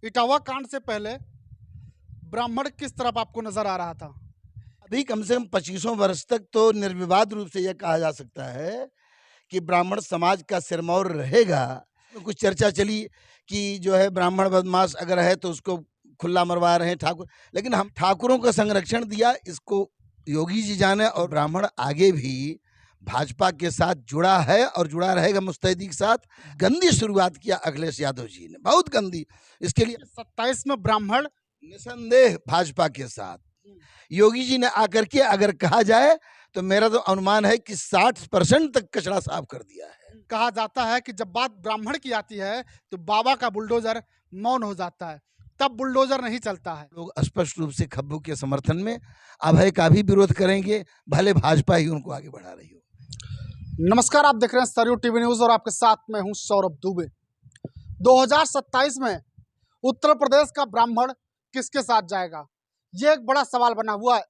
इटावा कांड से पहले ब्राह्मण किस तरफ आपको नजर आ रहा था? अभी कम से कम 25 वर्ष तक तो निर्विवाद रूप से यह कहा जा सकता है कि ब्राह्मण समाज का सिरमौर रहेगा। कुछ चर्चा चली कि जो है ब्राह्मण बदमाश अगर है तो उसको खुला मरवा रहे हैं ठाकुर, लेकिन हम ठाकुरों का संरक्षण दिया इसको योगी जी जाने। और ब्राह्मण आगे भी भाजपा के साथ जुड़ा है और जुड़ा रहेगा मुस्तैदी के साथ। गंदी शुरुआत किया अखिलेश यादव जी ने, बहुत गंदी। इसके लिए 27 में ब्राह्मण निसंदेह भाजपा के साथ योगी जी ने आकर के अगर कहा जाए तो मेरा तो अनुमान है कि 60% तक कचरा साफ कर दिया है। कहा जाता है कि जब बात ब्राह्मण की आती है तो बाबा का बुलडोजर मौन हो जाता है, तब बुलडोजर नहीं चलता है। लोग स्पष्ट रूप से खब्बू के समर्थन में अभय का भी विरोध करेंगे, भले भाजपा ही उनको आगे बढ़ा रही हो। नमस्कार, आप देख रहे हैं सरयू टीवी न्यूज और आपके साथ मैं हूं सौरभ दुबे। 2027 में उत्तर प्रदेश का ब्राह्मण किसके साथ जाएगा, ये एक बड़ा सवाल बना हुआ है।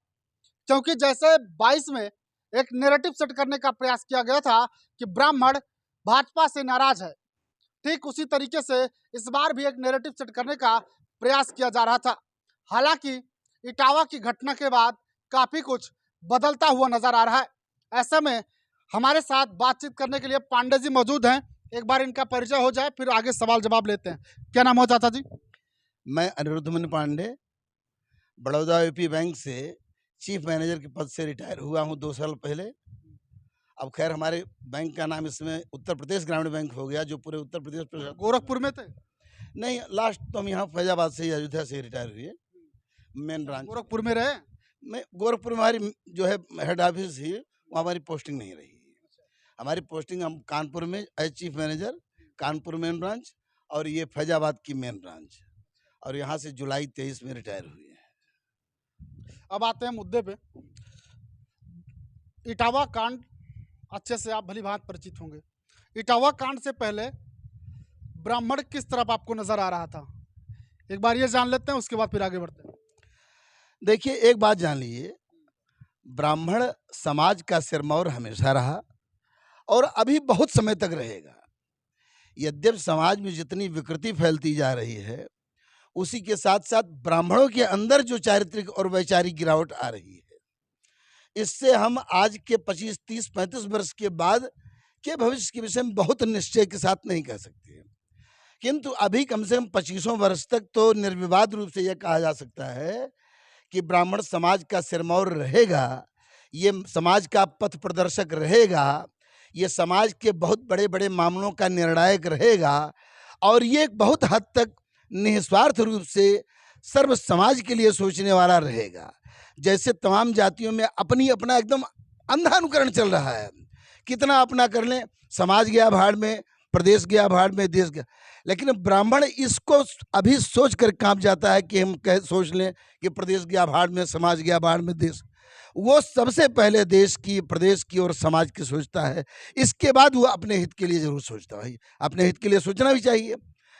क्योंकि जैसे 22 में एक नैरेटिव सेट करने का प्रयास किया गया था कि ब्राह्मण भाजपा से नाराज है, ठीक उसी तरीके से इस बार भी एक नैरेटिव सेट करने का प्रयास किया जा रहा था। हालांकि इटावा की घटना के बाद काफी कुछ बदलता हुआ नजर आ रहा है। ऐसे में हमारे साथ बातचीत करने के लिए पांडे जी मौजूद हैं। एक बार इनका परिचय हो जाए, फिर आगे सवाल जवाब लेते हैं। क्या नाम हो चाचा जी? मैं अनिरुद्धमन पांडे, बड़ौदा यूपी बैंक से चीफ मैनेजर के पद से रिटायर हुआ हूँ 2 साल पहले। अब खैर हमारे बैंक का नाम इसमें उत्तर प्रदेश ग्रामीण बैंक हो गया, जो पूरे उत्तर प्रदेश पर। गोरखपुर में थे? नहीं, लास्ट तो हम यहाँ फैजाबाद से, अयोध्या से रिटायर हुए, मेन ब्रांच। गोरखपुर में रहे? मैं गोरखपुर में हमारी जो है हेड ऑफिस ही, वहाँ हमारी पोस्टिंग नहीं रही। हमारी पोस्टिंग हम कानपुर में as chief manager, Kanpur main branch, और ये फैजाबाद की मेन ब्रांच, और यहाँ से जुलाई 23 में रिटायर हुए हैं। अब आते हैं मुद्दे पे। इटावा कांड अच्छे से आप भली भांति परिचित होंगे। इटावा कांड से पहले ब्राह्मण किस तरफ आपको नजर आ रहा था, एक बार ये जान लेते हैं, उसके बाद फिर आगे बढ़ते हैं। देखिए, एक बात जान लीजिए, ब्राह्मण समाज का सिरमौर हमेशा रहा और अभी बहुत समय तक रहेगा। यद्यपि समाज में जितनी विकृति फैलती जा रही है, उसी के साथ साथ ब्राह्मणों के अंदर जो चारित्रिक और वैचारिक गिरावट आ रही है, इससे हम आज के 25, 30, 35 वर्ष के बाद के भविष्य के विषय में बहुत निश्चय के साथ नहीं कह सकते हैं। किंतु अभी कम से कम 25 वर्ष तक तो निर्विवाद रूप से यह कहा जा सकता है कि ब्राह्मण समाज का सिरमौर रहेगा, ये समाज का पथ प्रदर्शक रहेगा, ये समाज के बहुत बड़े बड़े मामलों का निर्णायक रहेगा, और ये बहुत हद तक निस्वार्थ रूप से सर्व समाज के लिए सोचने वाला रहेगा। जैसे तमाम जातियों में अपनी अपना एकदम अंधा अनुकरण चल रहा है, कितना अपना कर लें, समाज गया भाड़ में, प्रदेश गया भाड़ में, देश गया। लेकिन ब्राह्मण इसको अभी सोच कर कांप जाता है कि हम सोच लें कि प्रदेश गया भाड़ में, समाज गया भाड़ में, देश। वो सबसे पहले देश की, प्रदेश की और समाज की सोचता है, इसके बाद वो अपने हित के लिए जरूर सोचता है। अपने हित के लिए सोचना भी चाहिए,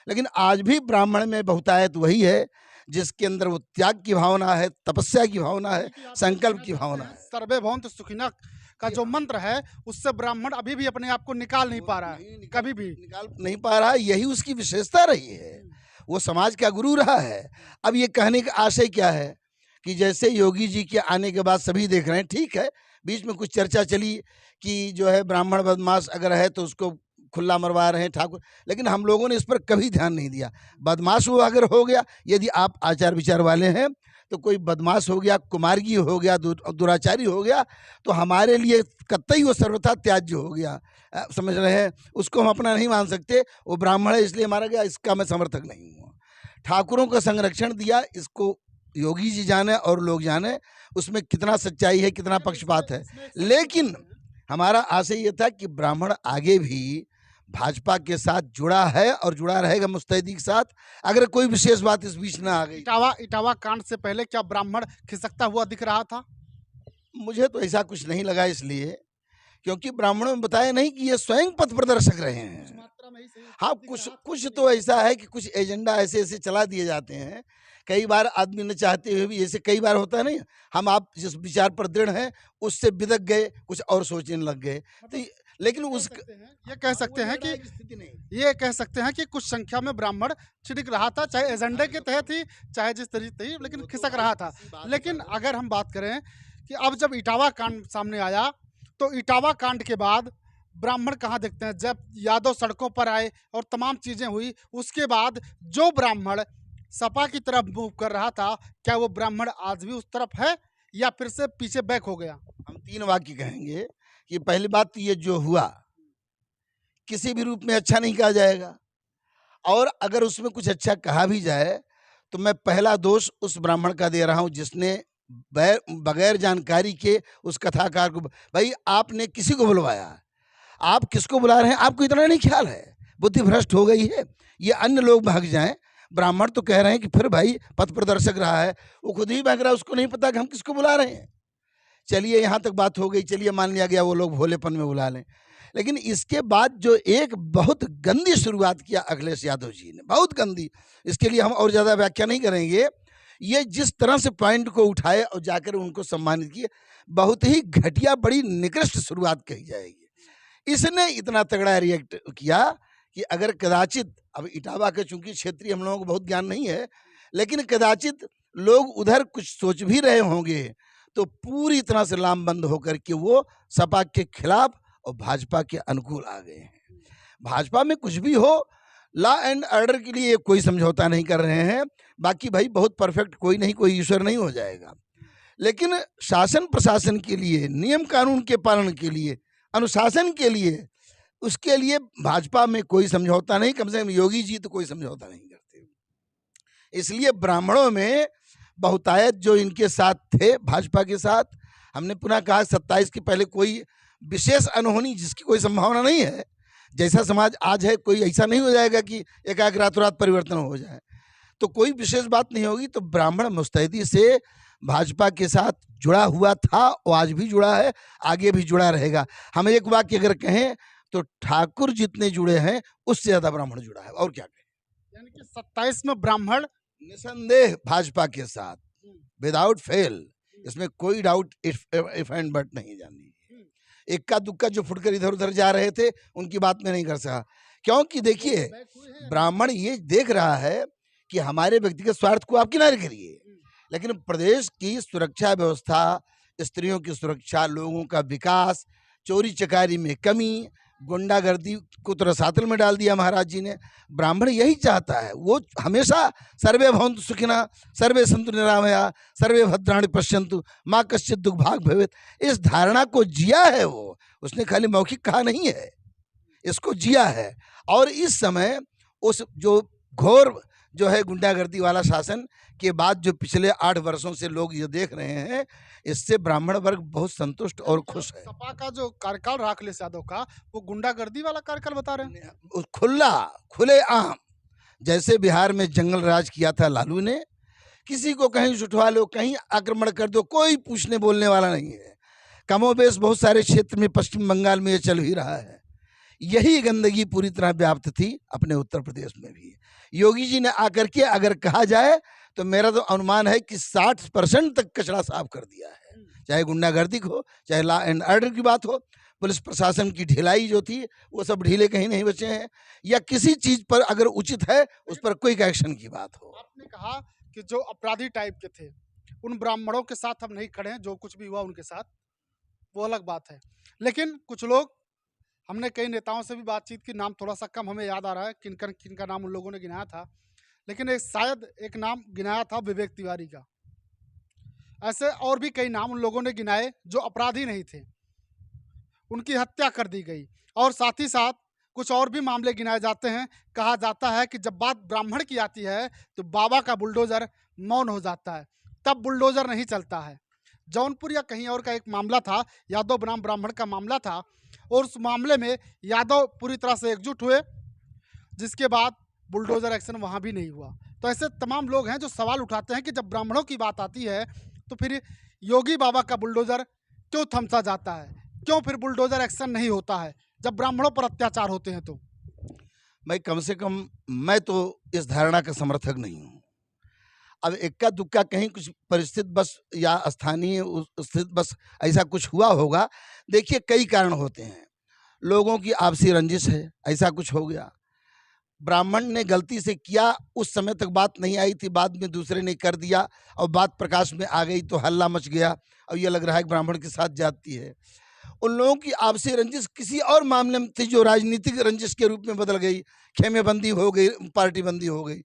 लेकिन आज भी ब्राह्मण में बहुतायत वही है जिसके अंदर वो त्याग की भावना है, तपस्या की भावना है, संकल्प की भावना है। सर्वे भवन्तु सुखिनः का जो मंत्र है, उससे ब्राह्मण अभी भी अपने आप को निकाल नहीं पा रहा है, कभी भी निकाल नहीं पा रहा है। यही उसकी विशेषता रही है, वो समाज का गुरु रहा है। अब ये कहने का आशय क्या है कि जैसे योगी जी के आने के बाद सभी देख रहे हैं, ठीक है, बीच में कुछ चर्चा चली कि जो है ब्राह्मण बदमाश अगर है तो उसको खुला मरवा रहे हैं ठाकुर, लेकिन हम लोगों ने इस पर कभी ध्यान नहीं दिया। बदमाश वो अगर हो गया, यदि आप आचार विचार वाले हैं, तो कोई बदमाश हो गया, कुमार्गी हो गया, दुराचारी हो गया, तो हमारे लिए कतई वो सर्वथा त्याज्य हो गया। समझ रहे हैं, उसको हम अपना नहीं मान सकते। वो ब्राह्मण है इसलिए मारा गया, इसका मैं समर्थक नहीं हूँ। ठाकुरों का संरक्षण दिया, इसको योगी जी जाने और लोग जाने उसमें कितना सच्चाई है, कितना पक्षपात है। लेकिन हमारा आशय ये था कि ब्राह्मण आगे भी भाजपा के साथ जुड़ा है और जुड़ा रहेगा मुस्तैदी के साथ, अगर कोई विशेष बात इस बीच ना आ गई। इटावा कांड से पहले क्या ब्राह्मण खिसकता हुआ दिख रहा था? मुझे तो ऐसा कुछ नहीं लगा, इसलिए क्योंकि ब्राह्मणों में बताया नहीं कि ये स्वयं पथ प्रदर्शक रहे हैं। हाँ, कुछ तो ऐसा है कि कुछ एजेंडा ऐसे ऐसे चला दिए जाते हैं, कई बार आदमी न चाहते हुए भी, जैसे कई बार होता है नहीं, हम आप जिस विचार पर दृढ़ हैं उससे बिदक गए, कुछ और सोचने लग गए। तो लेकिन उस ये कह सकते हैं कि स्थिति नहीं। ये कह सकते हैं कि कुछ संख्या में ब्राह्मण छिड़क रहा था, चाहे एजेंडे के तहत ही, चाहे जिस तरीके ही, लेकिन वो तो खिसक भाई रहा था। इसी बात लेकिन पर अगर हम बात करें कि अब जब इटावा कांड सामने आया, तो इटावा कांड के बाद ब्राह्मण कहाँ दिखते हैं? जब यादव सड़कों पर आए और तमाम चीजें हुई, उसके बाद जो ब्राह्मण सपा की तरफ मूव कर रहा था, क्या वो ब्राह्मण आज भी उस तरफ है या फिर से पीछे बैक हो गया? हम 3 वाक्य कहेंगे कि पहली बात तो ये जो हुआ, किसी भी रूप में अच्छा नहीं कहा जाएगा, और अगर उसमें कुछ अच्छा कहा भी जाए, तो मैं पहला दोष उस ब्राह्मण का दे रहा हूँ जिसने बगैर जानकारी के उस कथाकार को, भाई आपने किसी को बुलवाया, आप किसको बुला रहे हैं, आपको इतना नहीं ख्याल है, बुद्धि भ्रष्ट हो गई है, ये अन्य लोग भाग जाएं। ब्राह्मण तो कह रहे हैं कि फिर भाई पथ प्रदर्शक रहा है, वो खुद ही भाग रहा है, उसको नहीं पता कि हम किसको बुला रहे हैं। चलिए यहाँ तक बात हो गई, चलिए मान लिया गया वो लोग भोलेपन में बुला लें, लेकिन इसके बाद जो एक बहुत गंदी शुरुआत किया अखिलेश यादव जी ने, बहुत गंदी, इसके लिए हम और ज़्यादा व्याख्या नहीं करेंगे। ये जिस तरह से पॉइंट को उठाए और जाकर उनको सम्मानित किए, बहुत ही घटिया, बड़ी निकृष्ट शुरुआत कही जाएगी। इसने इतना तगड़ा रिएक्ट किया कि अगर कदाचित, अब इटावा के चूंकि क्षेत्रीय हम लोगों को बहुत ज्ञान नहीं है, लेकिन कदाचित लोग उधर कुछ सोच भी रहे होंगे, तो पूरी तरह से लामबंद होकर के वो सपा के खिलाफ और भाजपा के अनुकूल आ गए हैं। भाजपा में कुछ भी हो, लॉ एंड ऑर्डर के लिए कोई समझौता नहीं कर रहे हैं। बाकी भाई बहुत परफेक्ट कोई नहीं, कोई ईश्वर नहीं हो जाएगा, लेकिन शासन प्रशासन के लिए, नियम कानून के पालन के लिए, अनुशासन के लिए, उसके लिए भाजपा में कोई समझौता नहीं। कम से कम योगी जी तो कोई समझौता नहीं करते। इसलिए ब्राह्मणों में बहुतायत जो इनके साथ थे, भाजपा के साथ, हमने पुनः कहा 27 के पहले कोई विशेष अनहोनी जिसकी कोई संभावना नहीं है, जैसा समाज आज है, कोई ऐसा नहीं हो जाएगा कि एकाएक रातों रात परिवर्तन हो जाए, तो कोई विशेष बात नहीं होगी। तो ब्राह्मण मुस्तैदी से भाजपा के साथ जुड़ा हुआ था और आज भी जुड़ा है, आगे भी जुड़ा रहेगा। हम एक वाक्य अगर कहें तो ठाकुर जितने जुड़े हैं उससे ज्यादा ब्राह्मण जुड़ा है, और क्या कहें। यानी कि 27 में ब्राह्मण निसंदेह भाजपा के साथ, विदाउट फेल, इसमें कोई डाउट इफ एंड बट नहीं जानी। इक्का दुक्का जो फुटकर इधर उधर जा रहे थे उनकी बात में नहीं कर सका, क्योंकि देखिए ब्राह्मण ये देख रहा है कि हमारे व्यक्तिगत स्वार्थ को आप किनारे करिए, लेकिन प्रदेश की सुरक्षा व्यवस्था, स्त्रियों की सुरक्षा, लोगों का विकास, चोरी चकारी में कमी, गुंडागर्दी को तो रसातल में डाल दिया महाराज जी ने। ब्राह्मण यही चाहता है, वो हमेशा सर्वे भवन्तु सुखिनः, सर्वे सन्तु निरामया, सर्वे भद्राणि पश्यन्तु, माँ कश्चित् दुर्भाग् भवेत्, इस धारणा को जिया है वो, उसने खाली मौखिक कहा नहीं है, इसको जिया है। और इस समय उस जो घोर जो है गुंडागर्दी वाला शासन के बाद जो पिछले 8 वर्षों से लोग ये देख रहे हैं, इससे ब्राह्मण वर्ग बहुत संतुष्ट और खुश है। सपा का जो कार्यकाल रहा अखिलेश यादव का, वो गुंडागर्दी वाला कार्यकाल बता रहे हैं। खुला खुले आम, जैसे बिहार में जंगल राज किया था लालू ने, किसी को कहीं जुटवा लो, कहीं आक्रमण कर दो, कोई पूछने बोलने वाला नहीं है। कमोबेश बहुत सारे क्षेत्र में पश्चिम बंगाल में ये चल ही रहा है। यही गंदगी पूरी तरह व्याप्त थी अपने उत्तर प्रदेश में भी। योगी जी ने आकर के अगर कहा जाए तो मेरा तो अनुमान है कि 60% तक कचरा साफ कर दिया है, चाहे गुंडागर्दी हो, चाहे लॉ एंड ऑर्डर की बात हो, पुलिस प्रशासन की ढिलाई जो थी वो सब ढीले कहीं नहीं बचे हैं, या किसी चीज पर अगर उचित है उस पर क्विक एक्शन की बात हो। आपने कहा कि जो अपराधी टाइप के थे उन ब्राह्मणों के साथ हम नहीं खड़े हैं, जो कुछ भी हुआ उनके साथ वो अलग बात है। लेकिन कुछ लोग, हमने कई नेताओं से भी बातचीत की, नाम थोड़ा सा कम हमें याद आ रहा है किनका नाम उन लोगों ने गिनाया था, लेकिन शायद एक नाम गिनाया था विवेक तिवारी का। ऐसे और भी कई नाम उन लोगों ने गिनाए जो अपराधी नहीं थे, उनकी हत्या कर दी गई। और साथ ही साथ कुछ और भी मामले गिनाए जाते हैं। कहा जाता है कि जब बात ब्राह्मण की आती है तो बाबा का बुलडोजर मौन हो जाता है, तब बुलडोजर नहीं चलता है। जौनपुर या कहीं और का एक मामला था, यादव बनाम ब्राह्मण का मामला था, और उस मामले में यादव पूरी तरह से एकजुट हुए, जिसके बाद बुलडोजर एक्शन वहाँ भी नहीं हुआ। तो ऐसे तमाम लोग हैं जो सवाल उठाते हैं कि जब ब्राह्मणों की बात आती है तो फिर योगी बाबा का बुलडोजर क्यों थमसा जाता है, क्यों फिर बुलडोजर एक्शन नहीं होता है जब ब्राह्मणों पर अत्याचार होते हैं। तो मैं कम से कम, मैं तो इस धारणा का समर्थक नहीं हूँ। अब इक्का दुक्का कहीं कुछ परिस्थिति बस या स्थानीय स्थिति बस ऐसा कुछ हुआ होगा। देखिए कई कारण होते हैं, लोगों की आपसी रंजिश है, ऐसा कुछ हो गया। ब्राह्मण ने गलती से किया, उस समय तक बात नहीं आई थी, बाद में दूसरे ने कर दिया और बात प्रकाश में आ गई तो हल्ला मच गया और ये लग रहा है कि ब्राह्मण के साथ जाती है। उन लोगों की आपसी रंजिश किसी और मामले में थी जो राजनीतिक रंजिश के रूप में बदल गई, खेमेबंदी हो गई, पार्टी बंदी हो गई।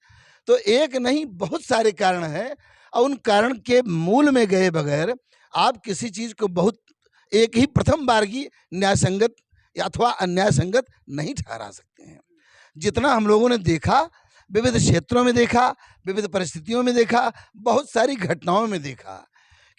तो एक नहीं बहुत सारे कारण हैं और उन कारण के मूल में गए बगैर आप किसी चीज़ को बहुत एक ही प्रथम बार की न्यायसंगत अथवा अन्याय संगत नहीं ठहरा सकते हैं। जितना हम लोगों ने देखा, विविध क्षेत्रों में देखा, विविध परिस्थितियों में देखा, बहुत सारी घटनाओं में देखा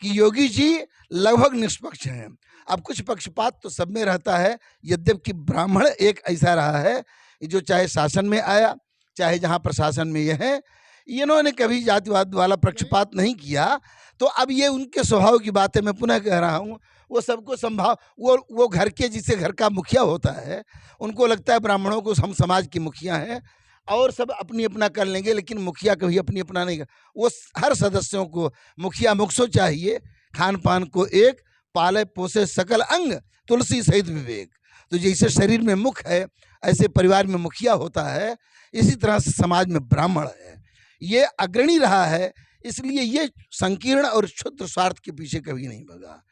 कि योगी जी लगभग निष्पक्ष हैं। अब कुछ पक्षपात तो सब में रहता है, यद्यपि ब्राह्मण एक ऐसा रहा है जो चाहे शासन में आया, चाहे जहाँ प्रशासन में ये है, इन्होंने कभी जातिवाद वाला पक्षपात नहीं किया। तो अब ये उनके स्वभाव की बात है, मैं पुनः कह रहा हूँ, वो सबको संभाव, वो घर के, जिसे घर का मुखिया होता है, उनको लगता है ब्राह्मणों को हम समाज के मुखिया हैं और सब अपनी अपना कर लेंगे, लेकिन मुखिया कभी अपनी अपना नहीं कर। वो हर सदस्यों को मुखिया मुखसो चाहिए, खान पान को एक, पाले पोसे सकल अंग, तुलसी सहित विवेक। तो जैसे शरीर में मुख है, ऐसे परिवार में मुखिया होता है, इसी तरह से समाज में ब्राह्मण है, ये अग्रणी रहा है। इसलिए ये संकीर्ण और क्षुद्र स्वार्थ के पीछे कभी नहीं भगा।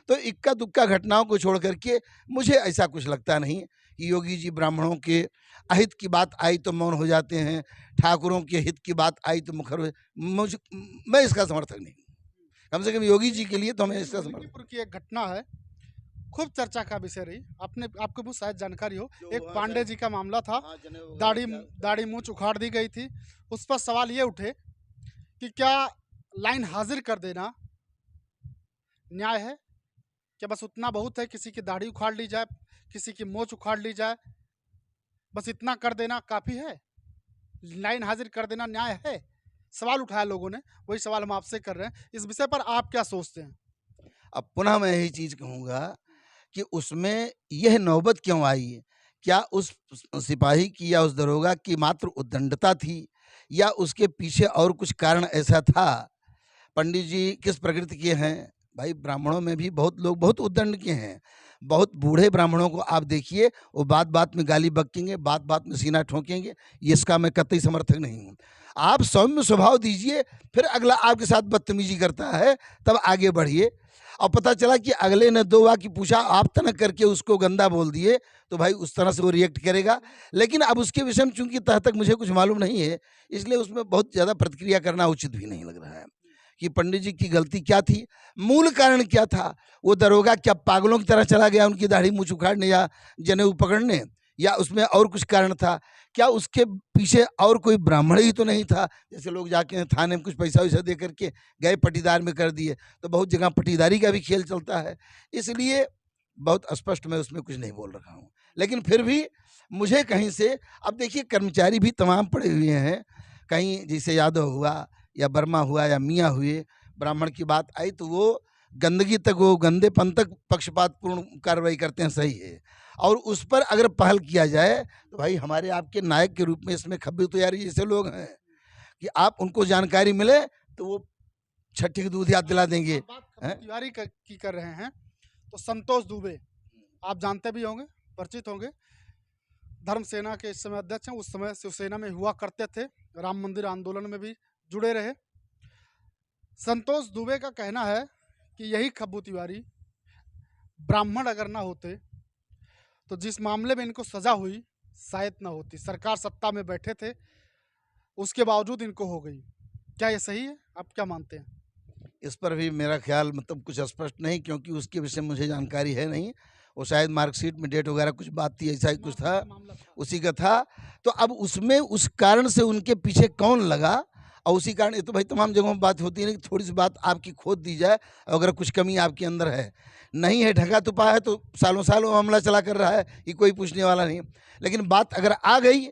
तो इक्का दुक्का घटनाओं को छोड़ करके मुझे ऐसा कुछ लगता नहीं कि योगी जी ब्राह्मणों के अहित की बात आई तो मौन हो जाते हैं, ठाकुरों के हित की बात आई तो मुखर हो। मैं इसका समर्थक नहीं, कम से कम योगी जी के लिए तो मैं इसका समर्थक। की एक घटना है, खूब चर्चा का विषय रही, आपको भी शायद जानकारी हो। एक पांडे जी का मामला था, दाढ़ी मूंछ उखाड़ दी गई थी। उस पर सवाल ये उठे कि क्या लाइन हाजिर कर देना न्याय है? क्या बस उतना बहुत है, किसी की दाढ़ी उखाड़ ली जाए, किसी की मूंछ उखाड़ ली जाए, बस इतना कर देना काफ़ी है? लाइन हाजिर कर देना न्याय है? सवाल उठाया लोगों ने, वही सवाल हम आपसे कर रहे हैं। इस विषय पर आप क्या सोचते हैं? अब पुनः मैं यही चीज़ कहूँगा कि उसमें यह नौबत क्यों आई? क्या उस सिपाही की या उस दरोगा की मात्र उद्दंडता थी या उसके पीछे और कुछ कारण ऐसा था? पंडित जी किस प्रकृति के हैं? भाई ब्राह्मणों में भी बहुत लोग बहुत उद्दंड के हैं। बहुत बूढ़े ब्राह्मणों को आप देखिए, वो बात बात में गाली बकेंगे, बात बात में सीना ठोकेंगे, ये इसका मैं कतई समर्थक नहीं हूँ। आप सौम्य स्वभाव दीजिए, फिर अगला आपके साथ बदतमीजी करता है तब आगे बढ़िए। और पता चला कि अगले ने दो वाक्य पूछा, आप तनक करके उसको गंदा बोल दिए, तो भाई उस तरह से वो रिएक्ट करेगा। लेकिन अब उसके विषय में चूंकि तह तक मुझे कुछ मालूम नहीं है, इसलिए उसमें बहुत ज़्यादा प्रतिक्रिया करना उचित भी नहीं लग रहा है कि पंडित जी की गलती क्या थी, मूल कारण क्या था। वो दरोगा क्या पागलों की तरह चला गया उनकी दाढ़ी मूंछ उखाड़ने या जनेऊ पकड़ने, या उसमें और कुछ कारण था? क्या उसके पीछे और कोई ब्राह्मण ही तो नहीं था? जैसे लोग जाके थाने में कुछ पैसा वैसा दे करके गए, पटीदार में कर दिए, तो बहुत जगह पटीदारी का भी खेल चलता है। इसलिए बहुत स्पष्ट मैं उसमें कुछ नहीं बोल रहा हूँ। लेकिन फिर भी मुझे कहीं से, अब देखिए कर्मचारी भी तमाम पड़े हुए हैं, कहीं जैसे यादव हुआ या वर्मा हुआ या मियाँ हुए, ब्राह्मण की बात आई तो वो गंदगी तक, वो गंदेपन तक पक्षपातपूर्ण कार्रवाई करते हैं, सही है। और उस पर अगर पहल किया जाए तो भाई हमारे आपके नायक के रूप में इसमें खब्बी तैयारी जैसे लोग हैं कि आप उनको जानकारी मिले तो वो छठी की दूध याद दिला देंगे। तैयारी की कर रहे हैं तो संतोष दुबे आप जानते भी होंगे, परिचित होंगे, धर्म सेना के इस समय अध्यक्ष हैं, उस समय शिवसेना में हुआ करते थे, राम मंदिर आंदोलन में भी जुड़े रहे। संतोष दुबे का कहना है कि यही खब्बू तिवारी ब्राह्मण अगर ना होते तो जिस मामले में इनको सजा हुई शायद ना होती। सरकार सत्ता में बैठे थे, उसके बावजूद इनको हो गई। क्या ये सही है? आप क्या मानते हैं? इस पर भी मेरा ख्याल मतलब कुछ स्पष्ट नहीं, क्योंकि उसके विषय में मुझे जानकारी है नहीं। वो शायद मार्कशीट में डेट वगैरह कुछ बात थी, ऐसा ही कुछ था, उसी का था। तो अब उसमें उस कारण से उनके पीछे कौन लगा, और उसी कारण, ये तो भाई तमाम जगहों में बात होती है ना कि थोड़ी सी बात आपकी खोद दी जाए, अगर कुछ कमी आपके अंदर है, नहीं है ढका तुपा है तो सालों सालों मामला चला कर रहा है कि कोई पूछने वाला नहीं। लेकिन बात अगर आ गई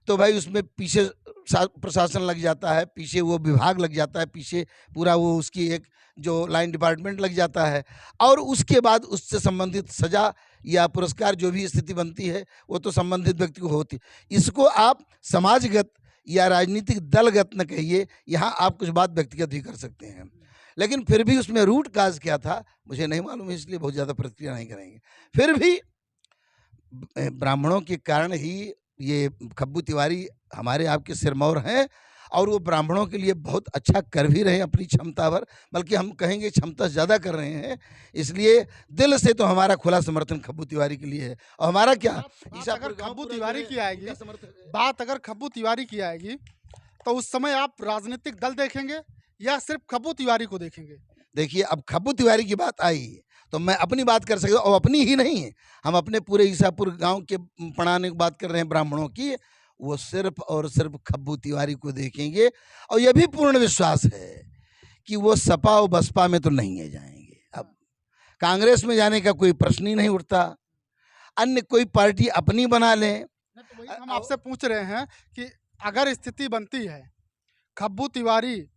तो भाई उसमें पीछे प्रशासन लग जाता है, पीछे वो विभाग लग जाता है, पीछे पूरा वो उसकी एक जो लाइन डिपार्टमेंट लग जाता है, और उसके बाद उससे संबंधित सजा या पुरस्कार जो भी स्थिति बनती है वो तो संबंधित व्यक्ति को होती। इसको आप समाजगत या राजनीतिक दलगत न कहिए, यहाँ आप कुछ बात व्यक्तिगत भी कर सकते हैं, लेकिन फिर भी उसमें रूट काज क्या था मुझे नहीं मालूम है, इसलिए बहुत ज़्यादा प्रतिक्रिया नहीं करेंगे। फिर भी ब्राह्मणों के कारण ही ये खब्बू तिवारी हमारे आपके सिरमौर हैं, और वो ब्राह्मणों के लिए बहुत अच्छा कर भी रहे हैं अपनी क्षमता पर, बल्कि हम कहेंगे क्षमता ज़्यादा कर रहे हैं। इसलिए दिल से तो हमारा खुला समर्थन खब्बू तिवारी के लिए है। और हमारा क्या, बात अगर खब्बू तिवारी की आएगी, समर्थन बात अगर खब्बू तिवारी की आएगी, तो उस समय आप राजनीतिक दल देखेंगे या सिर्फ खब्बू तिवारी को देखेंगे? देखिए, अब खब्बू तिवारी की बात आई तो मैं अपनी बात कर सकता हूँ, और अपनी ही नहीं, हम अपने पूरे ईसापुर गांव के पढ़ाने की बात कर रहे हैं ब्राह्मणों की। वो सिर्फ और सिर्फ खब्बू तिवारी को देखेंगे, और यह भी पूर्ण विश्वास है कि वो सपा और बसपा में तो नहीं है जाएंगे। अब कांग्रेस में जाने का कोई प्रश्न ही नहीं उठता, अन्य कोई पार्टी अपनी बना लें। तो वही हम आपसे पूछ रहे हैं कि अगर स्थिति बनती है, खब्बू तिवारी,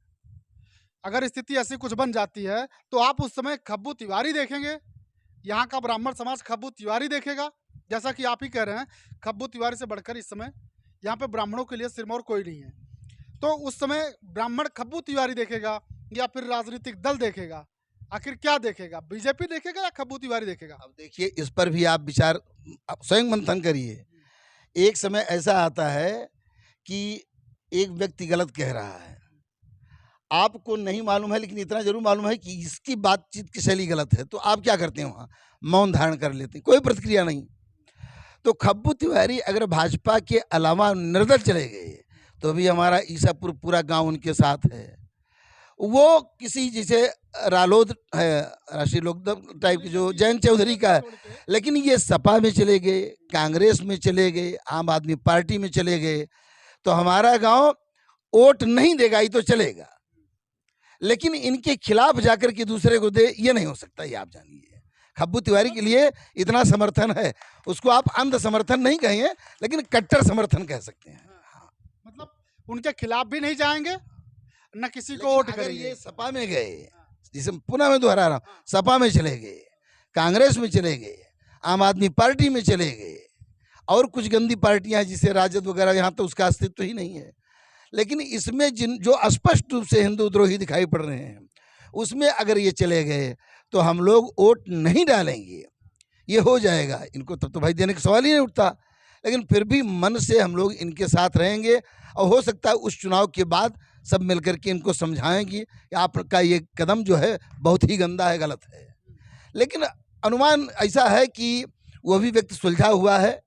अगर स्थिति ऐसी कुछ बन जाती है, तो आप उस समय खब्बू तिवारी देखेंगे? यहाँ का ब्राह्मण समाज खब्बू तिवारी देखेगा? जैसा कि आप ही कह रहे हैं, खब्बू तिवारी से बढ़कर इस समय यहाँ पे ब्राह्मणों के लिए सिरमौर कोई नहीं है, तो उस समय ब्राह्मण खब्बू तिवारी देखेगा या फिर राजनीतिक दल देखेगा? आखिर क्या देखेगा, बीजेपी देखेगा या खब्बू तिवारी देखेगा? अब देखिए, इस पर भी आप विचार आप स्वयं मंथन करिए। एक समय ऐसा आता है कि एक व्यक्ति गलत कह रहा है, आपको नहीं मालूम है, लेकिन इतना जरूर मालूम है कि इसकी बातचीत की शैली गलत है, तो आप क्या करते हैं, वहाँ मौन धारण कर लेते हैं, कोई प्रतिक्रिया नहीं। तो खब्बू तिवारी अगर भाजपा के अलावा निर्दल चले गए, तो भी हमारा ईसापुर पूरा गांव उनके साथ है। वो किसी जैसे रालोद है, राष्ट्रीय लोकदल टाइप की, जो जयंत चौधरी का है, लेकिन ये सपा में चले गए, कांग्रेस में चले गए, आम आदमी पार्टी में चले गए, तो हमारा गांव वोट नहीं देगा, ये तो चलेगा, लेकिन इनके खिलाफ जाकर के दूसरे को दे, ये नहीं हो सकता। ये आप जानिए, खब्बू तिवारी के लिए इतना समर्थन है, उसको आप अंध समर्थन नहीं कहेंगे, लेकिन कट्टर समर्थन कह सकते हैं। हाँ। मतलब उनके खिलाफ भी नहीं जाएंगे, न किसी को वोट करेंगे। ये सपा में गए, जिसे पुनः मैं दोहरा रहा हूँ, सपा में चले गए, कांग्रेस में चले गए, आम आदमी पार्टी में चले गए, और कुछ गंदी पार्टियां जिसे राजद वगैरह, यहाँ तो उसका अस्तित्व ही नहीं है। लेकिन इसमें जिन जो स्पष्ट रूप से हिंदू द्रोही दिखाई पड़ रहे हैं, उसमें अगर ये चले गए तो हम लोग वोट नहीं डालेंगे, ये हो जाएगा। इनको तब तो भाई देने का सवाल ही नहीं उठता, लेकिन फिर भी मन से हम लोग इनके साथ रहेंगे, और हो सकता है उस चुनाव के बाद सब मिलकर के इनको समझाएंगे कि आपका ये कदम जो है बहुत ही गंदा है, गलत है। लेकिन अनुमान ऐसा है कि वो भी व्यक्ति सुलझा हुआ है,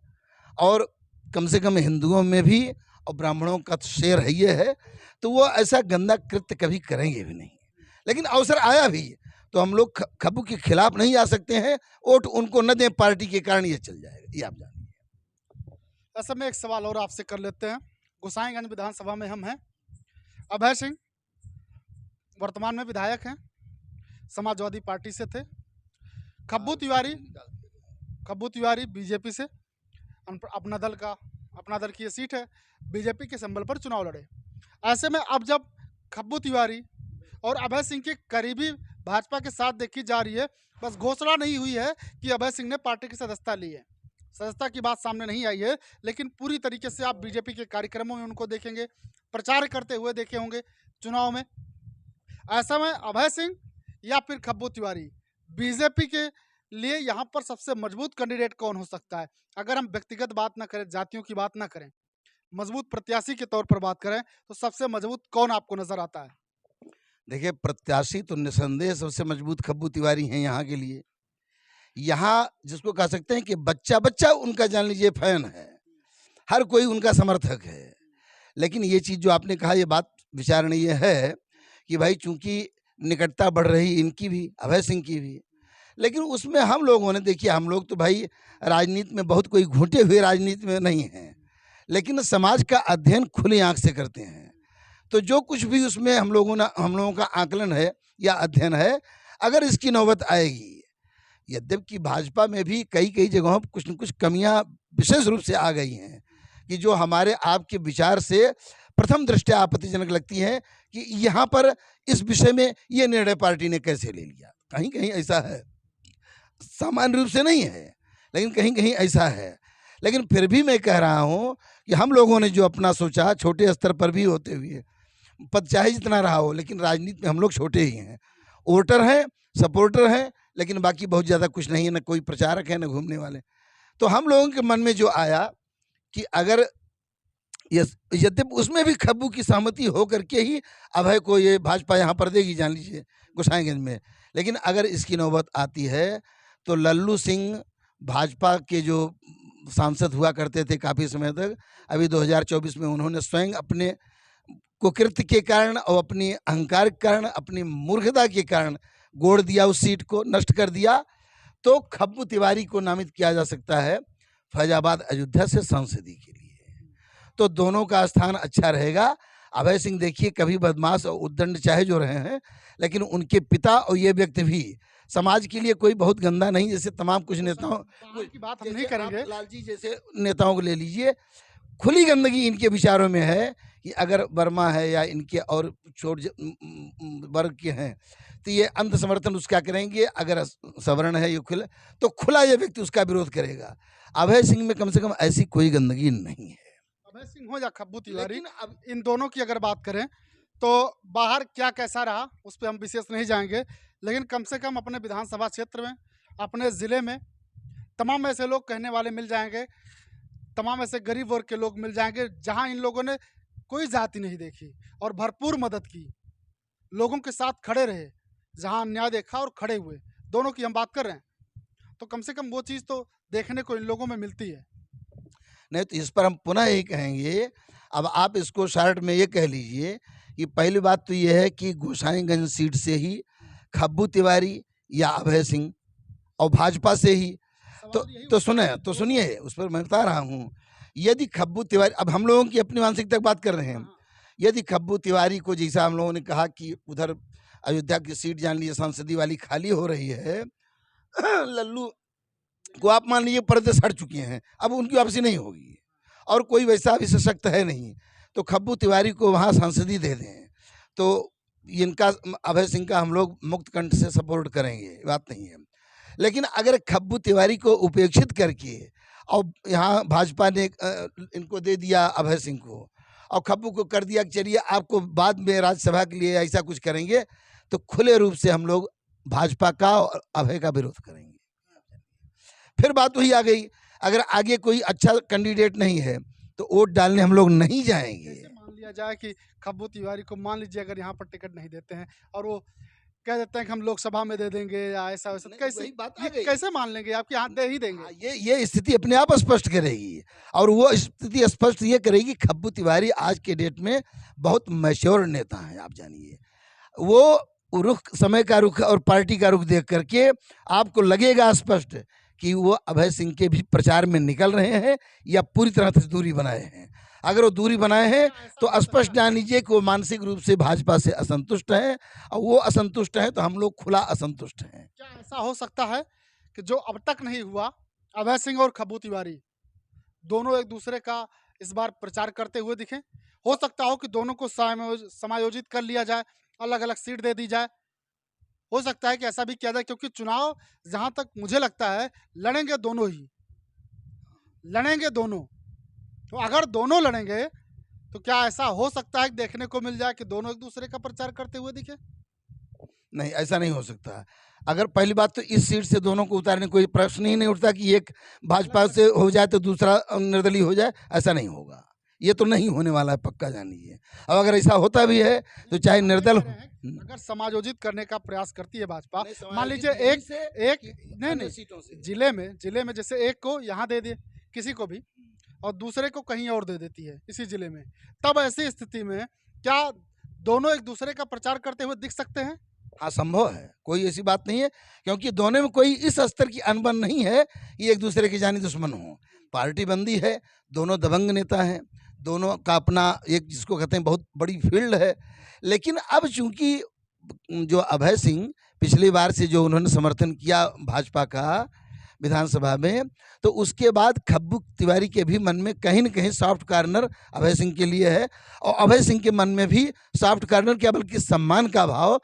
और कम से कम हिंदुओं में भी और ब्राह्मणों का तो शेर है ये है, तो वो ऐसा गंदा कृत्य कभी करेंगे भी नहीं। लेकिन अवसर आया भी तो हम लोग खब्बू के खिलाफ नहीं आ सकते हैं, वोट उनको न दें पार्टी के कारण, ये चल जाएगा, ये आप जानिए। ऐसे में एक सवाल और आपसे कर लेते हैं। गोसाईगंज विधानसभा में हम हैं, अभय सिंह वर्तमान में विधायक हैं, समाजवादी पार्टी से थे। खब्बू तिवारी बीजेपी से, अपना दल की ये सीट है, बीजेपी के संबल पर चुनाव लड़े। ऐसे में अब जब खब्बू तिवारी और अभय सिंह की करीबी भाजपा के साथ देखी जा रही है, बस घोषणा नहीं हुई है कि अभय सिंह ने पार्टी की सदस्यता ली है, सदस्यता की बात सामने नहीं आई है, लेकिन पूरी तरीके से आप बीजेपी के कार्यक्रमों में उनको देखेंगे, प्रचार करते हुए देखे होंगे चुनाव में। ऐसा में अभय सिंह या फिर खब्बू तिवारी, बीजेपी के लिए यहाँ पर सबसे मजबूत कैंडिडेट कौन हो सकता है? अगर हम व्यक्तिगत बात ना करें, जातियों की बात ना करें, मजबूत प्रत्याशी के तौर पर बात करें, तो सबसे मजबूत कौन आपको नजर आता है? देखिए, प्रत्याशी तो निसंदेह सबसे मजबूत खब्बू तिवारी हैं यहाँ के लिए। यहाँ जिसको कह सकते हैं कि बच्चा बच्चा उनका जान लीजिए फैन है, हर कोई उनका समर्थक है। लेकिन ये चीज़ जो आपने कहा, ये बात विचारणीय है कि भाई चूंकि निकटता बढ़ रही इनकी भी, अभय सिंह की भी, लेकिन उसमें हम लोगों ने, देखिए हम लोग तो भाई राजनीति में बहुत कोई घुटे हुए राजनीति में नहीं हैं, लेकिन समाज का अध्ययन खुली आंख से करते हैं। तो जो कुछ भी उसमें हम लोगों का आकलन है या अध्ययन है, अगर इसकी नौबत आएगी, यद्यपि भाजपा में भी कई जगहों पर कुछ न कुछ कमियां विशेष रूप से आ गई हैं, कि जो हमारे आपके विचार से प्रथम दृष्टया आपत्तिजनक लगती है कि यहाँ पर इस विषय में ये निर्णय पार्टी ने कैसे ले लिया। कहीं कहीं ऐसा है, सामान्य रूप से नहीं है, लेकिन कहीं कहीं ऐसा है। लेकिन फिर भी मैं कह रहा हूँ कि हम लोगों ने जो अपना सोचा, छोटे स्तर पर भी होते हुए, पद चाहे जितना रहा हो, लेकिन राजनीति में हम लोग छोटे ही हैं, वोटर हैं, सपोर्टर हैं, लेकिन बाकी बहुत ज़्यादा कुछ नहीं है, न कोई प्रचारक है, न घूमने वाले। तो हम लोगों के मन में जो आया कि अगर यद्यपि उसमें भी खब्बू की सहमति हो करके ही अभय को ये भाजपा यहाँ पर देगी, जान लीजिए, गोसाईगंज में। लेकिन अगर इसकी नौबत आती है तो लल्लू सिंह भाजपा के जो सांसद हुआ करते थे काफ़ी समय तक, अभी 2024 में उन्होंने स्वयं अपने कुकृत्य के कारण और अपनी अहंकार के कारण, अपनी मूर्खता के कारण गोड़ दिया, उस सीट को नष्ट कर दिया। तो खब्बू तिवारी को नामित किया जा सकता है फैजाबाद अयोध्या से संसदीय के लिए। तो दोनों का स्थान अच्छा रहेगा। अभय सिंह देखिए कभी बदमाश और उद्दंड चाहे जो रहे हैं, लेकिन उनके पिता और ये व्यक्ति भी समाज के लिए कोई बहुत गंदा नहीं, जैसे तमाम कुछ नेताओं की बात हम नहीं करेंगे। लालजी जैसे नेताओं को ले लीजिए, खुली गंदगी इनके विचारों में है कि अगर वर्मा है या इनके और छोट वर्ग के हैं तो ये अंध समर्थन उसका करेंगे, अगर सवर्ण है ये खुला तो खुला ये व्यक्ति उसका विरोध करेगा। अभय सिंह में कम से कम ऐसी कोई गंदगी नहीं है। अभय सिंह हो या खब्बू तिवारी, लेकिन अब इन दोनों की अगर बात करें तो बाहर क्या कैसा रहा उस पर हम विशेष नहीं जाएंगे, लेकिन कम से कम अपने विधानसभा क्षेत्र में, अपने ज़िले में तमाम ऐसे लोग कहने वाले मिल जाएंगे, तमाम ऐसे गरीब वर्ग के लोग मिल जाएंगे जहां इन लोगों ने कोई जाति नहीं देखी और भरपूर मदद की, लोगों के साथ खड़े रहे, जहां अन्याय देखा और खड़े हुए, दोनों की हम बात कर रहे हैं। तो कम से कम वो चीज़ तो देखने को इन लोगों में मिलती है। नहीं तो इस पर हम पुनः यही कहेंगे, अब आप इसको शॉर्ट में ये कह लीजिए कि पहली बात तो ये है कि गोसाईगंज सीट से ही खब्बू तिवारी या अभय सिंह, और भाजपा से ही तो सुनिए उस पर मैं बता रहा हूँ। यदि खब्बू तिवारी, अब हम लोगों की अपनी मानसिकता की बात कर रहे हैं, यदि खब्बू तिवारी को, जैसा हम लोगों ने कहा कि उधर अयोध्या की सीट जान लीजिए संसदीय वाली खाली हो रही है, लल्लू को आप मान लीजिए पर्दे सड़ चुके हैं, अब उनकी वापसी नहीं होगी और कोई वैसा भी सशक्त है नहीं, तो खब्बू तिवारी को वहाँ संसदीय दे दें तो इनका, अभय सिंह का हम लोग मुक्त कंठ से सपोर्ट करेंगे, बात नहीं है। लेकिन अगर खब्बू तिवारी को उपेक्षित करके और यहाँ भाजपा ने इनको दे दिया अभय सिंह को, और खब्बू को कर दिया कि चलिए आपको बाद में राज्यसभा के लिए ऐसा कुछ करेंगे, तो खुले रूप से हम लोग भाजपा का और अभय का विरोध करेंगे। फिर बात वही आ गई, अगर आगे कोई अच्छा कैंडिडेट नहीं है तो वोट डालने हम लोग नहीं जाएंगे। मान लिया जाए कि खब्बू तिवारी को मान लीजिए अगर यहाँ पर टिकट नहीं देते हैं और वो कह देते हैं कि हम लोकसभा में दे देंगे या ऐसा वैसा, कैसे बात कैसे मान लेंगे? आपके हाथ दे ही देंगे। ये स्थिति अपने आप स्पष्ट करेगी, और वो स्थिति स्पष्ट ये करेगी खब्बू तिवारी आज के डेट में बहुत मैच्योर नेता हैं। आप जानिए वो रुख, समय का रुख और पार्टी का रुख देख करके आपको लगेगा स्पष्ट कि वो अभय सिंह के भी प्रचार में निकल रहे हैं या पूरी तरह से दूरी बनाए हैं। अगर वो दूरी बनाए हैं तो स्पष्ट जान लीजिए कि वो मानसिक रूप से भाजपा से असंतुष्ट हैं, और वो असंतुष्ट हैं तो हम लोग खुला असंतुष्ट हैं। क्या ऐसा हो सकता है कि जो अब तक नहीं हुआ, अभय सिंह और खब्बू तिवारी दोनों एक दूसरे का इस बार प्रचार करते हुए दिखें? हो सकता हो कि दोनों को समायोजित कर लिया जाए, अलग अलग सीट दे दी जाए, हो सकता है कि ऐसा भी किया जाए, क्योंकि चुनाव जहां तक मुझे लगता है लड़ेंगे दोनों ही, लड़ेंगे दोनों। तो अगर दोनों लड़ेंगे तो क्या ऐसा हो सकता है कि देखने को मिल जाए कि दोनों एक दूसरे का प्रचार करते हुए दिखे? नहीं, ऐसा नहीं हो सकता। अगर पहली बात तो इस सीट से दोनों को उतारने कोई प्रश्न ही नहीं उठता कि एक भाजपा से हो जाए तो दूसरा निर्दलीय हो जाए, ऐसा नहीं होगा। ये तो नहीं होने वाला है, पक्का जान लीजिए। अब अगर ऐसा होता भी है तो चाहे निर्दल, अगर समायोजित करने का प्रयास करती है भाजपा, मान लीजिए एक नहीं जिले में जैसे एक को यहाँ दे दे किसी को भी और दूसरे को कहीं और दे देती है इसी जिले में, तब ऐसी स्थिति में क्या दोनों एक दूसरे का प्रचार करते हुए दिख सकते हैं? हाँ, संभव है, कोई ऐसी बात नहीं है, क्योंकि दोनों में कोई इस स्तर की अनबन नहीं है कि एक दूसरे के जानी दुश्मन हो। पार्टी बंदी है, दोनों दबंग नेता हैं, दोनों का अपना एक जिसको कहते हैं बहुत बड़ी फील्ड है। लेकिन अब चूंकि जो अभय सिंह पिछली बार से जो उन्होंने समर्थन किया भाजपा का विधानसभा में, तो उसके बाद खब्बू तिवारी के भी मन में कहीं न कहीं सॉफ्ट कॉर्नर अभय सिंह के लिए है, और अभय सिंह के मन में भी सॉफ्ट कॉर्नर क्या बल्कि सम्मान का भाव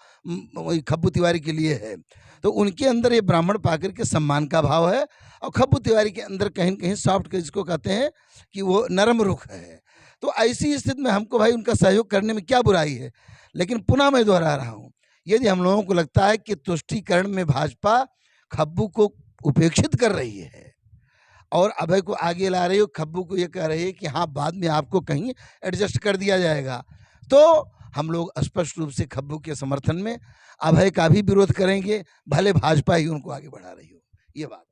खब्बू तिवारी के लिए है। तो उनके अंदर ये ब्राह्मण पाकर के सम्मान का भाव है, और खब्बू तिवारी के अंदर कहीं न कहीं सॉफ्ट, जिसको कहते हैं कि वो नरम रुख है। तो ऐसी स्थिति में हमको भाई उनका सहयोग करने में क्या बुराई है। लेकिन पुनः मैं दोहरा रहा हूँ, यदि हम लोगों को लगता है कि तुष्टीकरण में भाजपा खब्बू को उपेक्षित कर रही है और अभय को आगे ला रही हो, खब्बू को ये कह रही है कि हाँ बाद में आपको कहीं एडजस्ट कर दिया जाएगा। तो हम लोग स्पष्ट रूप से खब्बू के समर्थन में अभय का भी विरोध करेंगे, भले भाजपा ही उनको आगे बढ़ा रही हो। ये बात।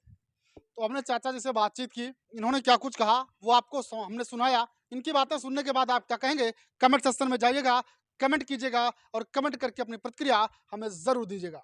तो हमने चाचा जी से बातचीत की, इन्होंने क्या कुछ कहा वो आपको हमने सुनाया। इनकी बातें सुनने के बाद आप क्या कहेंगे, कमेंट सेक्शन में जाइएगा, कमेंट कीजिएगा और कमेंट करके अपनी प्रतिक्रिया हमें ज़रूर दीजिएगा।